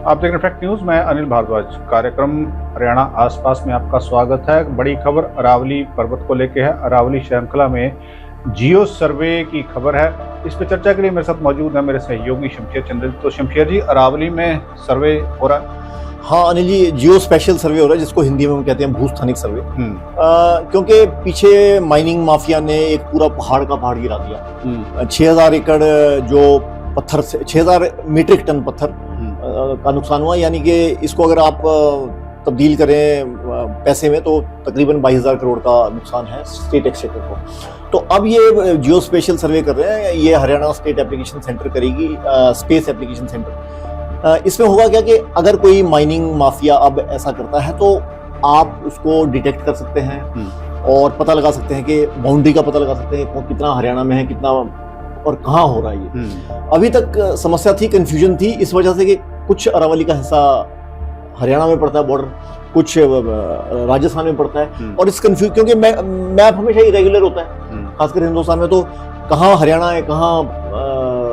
आप देख रहे हैं फैक्ट न्यूज। मैं अनिल भारद्वाज। कार्यक्रम हरियाणा आसपास में आपका स्वागत है। बड़ी खबर अरावली पर्वत को लेके है। अरावली श्रृंखला में जियो सर्वे की खबर है। इस पर चर्चा के लिए मेरे साथ मौजूद है मेरे सहयोगी शमशेर चंद्र। तो शमशेर जी, अरावली में सर्वे हो रहा है? हाँ अनिल जी, जियो स्पेशल सर्वे हो रहा है, जिसको हिंदी में हम कहते हैं भूस्थानिक सर्वे। क्योंकि पीछे माइनिंग माफिया ने एक पूरा पहाड़ का पहाड़ गिरा दिया। 6000 एकड़ जो पत्थर से 6000 मीट्रिक टन पत्थर का नुकसान हुआ। यानी कि इसको अगर आप तब्दील करें पैसे में तो तकरीबन 22,000 करोड़ का नुकसान है स्टेट एक्सचेकर को। तो अब ये जियो स्पेशल सर्वे कर रहे हैं। ये हरियाणा स्टेट एप्लीकेशन सेंटर करेगी, स्पेस एप्लीकेशन सेंटर। इसमें होगा क्या कि अगर कोई माइनिंग माफिया अब ऐसा करता है तो आप उसको डिटेक्ट कर सकते हैं और पता लगा सकते हैं कि बाउंड्री का पता लगा सकते हैं कितना हरियाणा में है, कितना और कहाँ हो रहा है ये। अभी तक समस्या थी, कंफ्यूजन थी, इस वजह से कि कुछ अरावली का हिस्सा हरियाणा में पड़ता है बॉर्डर, कुछ राजस्थान में पड़ता है। और इस कंफ्यूज क्योंकि मैप हमेशा इरेगुलर होता है, खासकर हिंदुस्तान में, तो कहाँ हरियाणा है कहाँ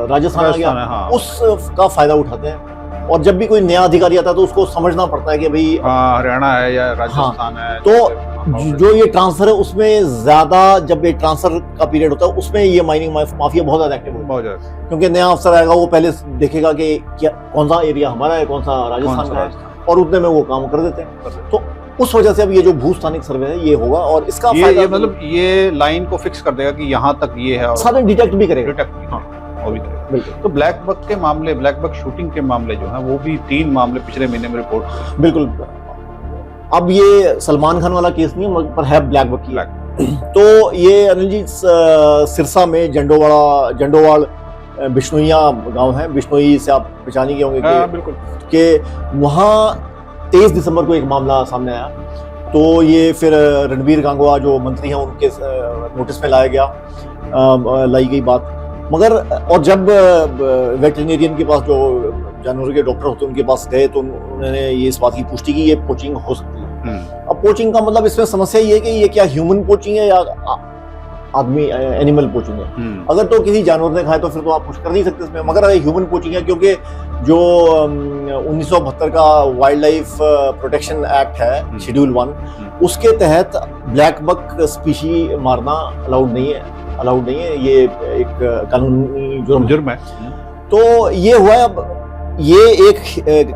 राजस्थान आ गया, हाँ। उसका फायदा उठाते हैं। और जब भी कोई नया अधिकारी आता है तो उसको समझना पड़ता है कि भाई हरियाणा है या राजस्थान है। तो जो ये ट्रांसफर है उसमें ज्यादा, जब ये ट्रांसफर का पीरियड होता है उसमें ये माइनिंग माफिया बहुत ज्यादा एक्टिव होता है। क्योंकि नया अफसर आएगा वो पहले देखेगा कि क्या कौन सा एरिया हमारा है, कौन सा राजस्थान का है, और उतने में वो काम कर देते हैं। तो उस वजह से अब ये जो भूस्थानिक सर्वे है ये होगा और इसका ये मतलब ये लाइन को फिक्स कर देगा कि यहाँ तक ये है, और साथ में डिटेक्ट भी करेगा। वो भी करेगा। तो ब्लैक बक के मामले, ब्लैक बक शूटिंग के मामले जो है वो भी 3 मामले पिछले महीने में रिपोर्ट। बिल्कुल। अब ये सलमान खान वाला केस नहीं है, पर है ब्लैक बक की। तो ये अनिल जी सिरसा में जंडोवाड़ बिश्नोइया गांव है। बिश्नोई से आप पहचानी गए होंगे बिल्कुल कि वहाँ 23 दिसंबर को एक मामला सामने आया। तो ये फिर रणबीर गांगुआ जो मंत्री हैं उनके नोटिस में लाई गई बात। मगर और जब वेटरनेरियन के पास जो जानवरों के डॉक्टर होते हैं उनके पास गए तो उन्होंने ये इस बात की पुष्टि की ये पोचिंग हो सकती है। अब पोचिंग का मतलब इसमें समस्या ये है कि ये क्या ह्यूमन पोचिंग है या आदमी एनिमल पोचिंग है। अगर तो किसी जानवर ने खाया तो फिर तो आप कुछ कर नहीं सकते इसमें। मगर अगर ह्यूमन पोचिंग है, क्योंकि जो 1972 का वाइल्ड लाइफ प्रोटेक्शन एक्ट है शेड्यूल 1, उसके तहत ब्लैक बक स्पीशी मारना अलाउड नहीं है। ये एक कानूनी जुर्म है। तो ये हुआ है। अब ये एक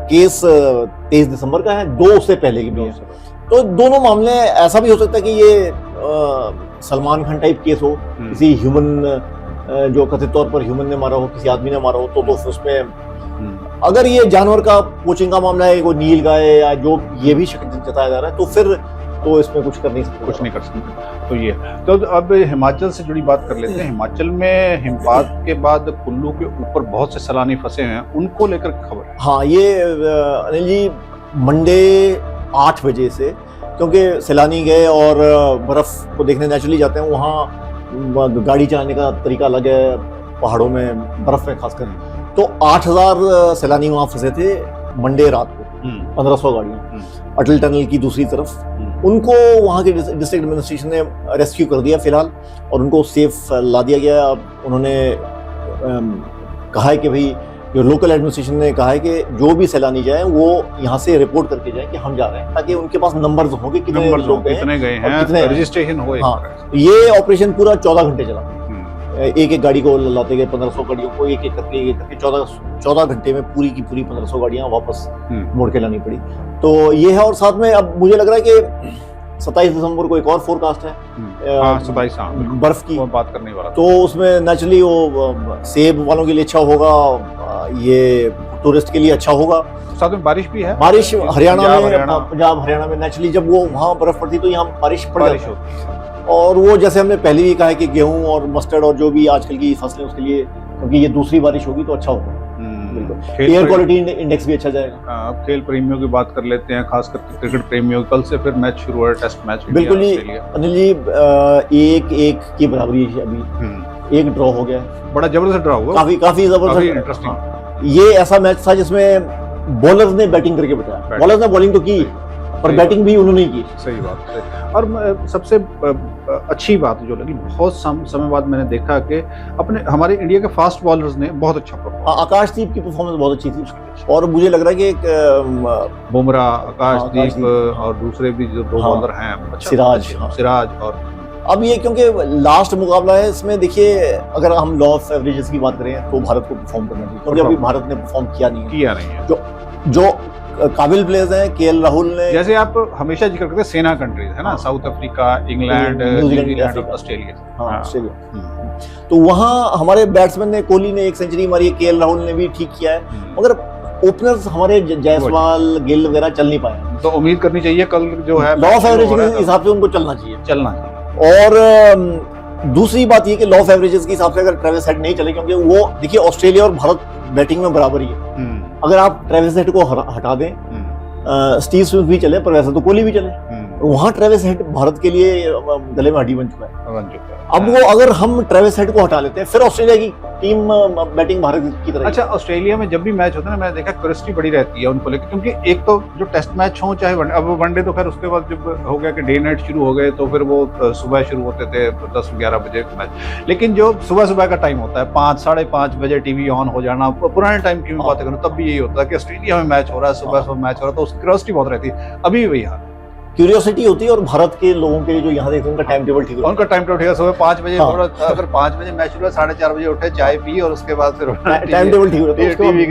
केस 23 दिसंबर का है, 2 उससे पहले की भी है। तो दोनों मामले ऐसा भी हो सकता है कि ये सलमान खान टाइप केस हो, किसी ह्यूमन जो कथित तौर पर ह्यूमन ने मारा हो, किसी आदमी ने मारा हो, तो उसमें अगर ये जानवर का पोचिंग का मामला है, कोई नील गाय या जो ये भी शक जताया जा रहा है, तो फिर तो इसमें कुछ नहीं कर सकते। तो ये तो अब हिमाचल से जुड़ी बात कर लेते हैं। हिमाचल में हिमपात के बाद कुल्लू के ऊपर बहुत से सैलानी फंसे हैं, उनको लेकर खबर है। हाँ, ये अनिल जी मंडे 8 बजे से, क्योंकि सैलानी गए और बर्फ को देखने नेचुरली जाते हैं, वहाँ गाड़ी चलाने का तरीका अलग है पहाड़ों में, बर्फ में खासकर। तो 8000 सैलानी वहाँ फंसे थे मंडे रात को, 1500 गाड़ियाँ अटल टनल की दूसरी तरफ। उनको वहाँ के डिस्ट्रिक्ट एडमिनिस्ट्रेशन ने रेस्क्यू कर दिया फिलहाल और उनको सेफ ला दिया गया। अब उन्होंने कहा है कि भाई, जो लोकल एडमिनिस्ट्रेशन ने कहा है कि जो भी सैलानी जाए वो यहाँ से रिपोर्ट करके जाए कि हम जा रहे हैं, ताकि उनके पास नंबर्स हों कि कितने लोग गए हैं, रजिस्ट्रेशन हो। हाँ, ये ऑपरेशन पूरा 14 घंटे चला। एक गाड़ी को लाते गए, 1500 गाड़ियों को एक एक करके 14 घंटे में पूरी की पूरी 1500 गाड़ियां वापस मोड़ के लानी पड़ी। तो ये है। और साथ में अब मुझे लग रहा है कि 27 दिसंबर को एक और फोरकास्ट है 27 बर्फ की बात करने वाला। तो उसमें नेचुरली वो सेब वालों के लिए अच्छा होगा, ये टूरिस्ट के लिए अच्छा होगा। साथ में बारिश भी है। बारिश हरियाणा में, पंजाब हरियाणा में नेचुरली जब वो वहाँ बर्फ पड़ती तो यहाँ बारिश होती है। और वो जैसे हमने पहले भी कहा है कि गेहूं और मस्टर्ड और जो भी आजकल की फसलें उसके लिए, क्योंकि ये दूसरी बारिश होगी तो अच्छा होगा। एयर क्वालिटी इंडेक्स भी अच्छा जाएगा। अब खेल प्रेमियों की बात कर लेते हैं, खासकर क्रिकेट प्रेमियों। कल से फिर मैच शुरू है, टेस्ट मैच। बिल्कुल जी अनिल जी, 1-1 की बराबरी है अभी, एक ड्रॉ हो गया। बड़ा जबरदस्त ड्रॉ हुआ, काफी जबरदस्त, इंटरेस्टिंग। ये ऐसा मैच था जिसमें बॉलर्स ने बैटिंग करके बताया। बॉलर्स ने बॉलिंग तो की पर बैटिंग भी उन्होंने ही की। सही बात है। और सबसे अच्छी बात जो लगी, बहुत समय बाद मैंने देखा कि अपने हमारे इंडिया के फास्ट बॉलर्स ने बहुत अच्छा परफॉर्म। आकाशदीप की परफॉर्मेंस बहुत अच्छी थी और मुझे लग रहा है कि एक बुमराह, आकाशदीप और दूसरे भी जो दो बॉलर हैं, सिराज। और अब ये क्योंकि लास्ट मुकाबला है, इसमें देखिए अगर हम लॉ ऑफ एवरेजेस की बात करें तो भारत को परफॉर्म करना चाहिए, क्योंकि अभी भारत ने परफॉर्म किया नहीं है। जो काबिल प्लेयर्स हैं, केएल राहुल ने, जैसे आप हमेशा जिक्र करते हैं सेना कंट्रीज है ना, south Africa, England, New Zealand, Australia, तो वहाँ हमारे बैट्समैन ने, कोहली ने 1 सेंचुरी मारी है, केएल राहुल ने भी ठीक किया है, मगर ओपनर्स हमारे जायसवाल, गिल वगैरह चल नहीं पाए। तो उम्मीद करनी चाहिए कल जो है लॉ ऑफ एवरेज के हिसाब से उनको चलना चाहिए। और दूसरी बात ये कि लॉ ऑफ एवरेजेस के हिसाब से अगर ट्रेविस हेड नहीं चले, क्योंकि वो देखिए ऑस्ट्रेलिया और भारत बैटिंग में बराबर ही है, अगर आप ट्रेविस हेड को हटा दें, स्टीव स्मिथ भी चले, पर वैसे तो कोहली भी चले, वहां ट्रेविस हेड भारत के लिए गले में हड्डी बन चुका है। अब वो अगर हम ट्रेविस हेड को हटा लेते हैं, फिर ऑस्ट्रेलिया की टीम बैटिंग भारत की तरह। अच्छा, ऑस्ट्रेलिया में जब भी मैच होता है ना, मैंने देखा क्यूरियोसिटी बड़ी रहती है उनको लेकर, क्योंकि एक तो जो टेस्ट मैच हो चाहे अब वनडे, तो खैर उसके बाद जब हो गया कि डे नाइट शुरू हो गए, तो फिर वो सुबह शुरू होते थे 10-11 बजे मैच, लेकिन जो सुबह का टाइम होता है 5, 5:30 बजे टीवी ऑन हो जाना, पुराने टाइम की बातें करूँ तब भी यही होता है कि ऑस्ट्रेलिया में मैच हो रहा है, सुबह मैच हो रहा है, तो उसकी क्यूरियोसिटी बहुत रहती है। अभी वही हाल क्यूरियोसिटी होती है। और भारत के लोगों के लिए जो यहाँ देखते हैं, उनका टाइम टेबल ठीक है, उनका टाइम टेबल ठीक है, सुबह 5 बजे अगर 5 बजे मैच शुरू है, 4:30 बजे उठे, चाय पी, और उसके बाद फिर टाइम टेबल ठीक होता है,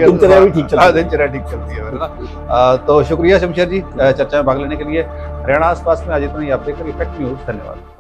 दिनचर्या भी ठीक चलती है ना। तो शुक्रिया शमशेर जी चर्चा में भाग लेने के लिए। हरियाणा आसपास में आज इतना ही। आप देखकर इफेक्ट न्यूज, धन्यवाद।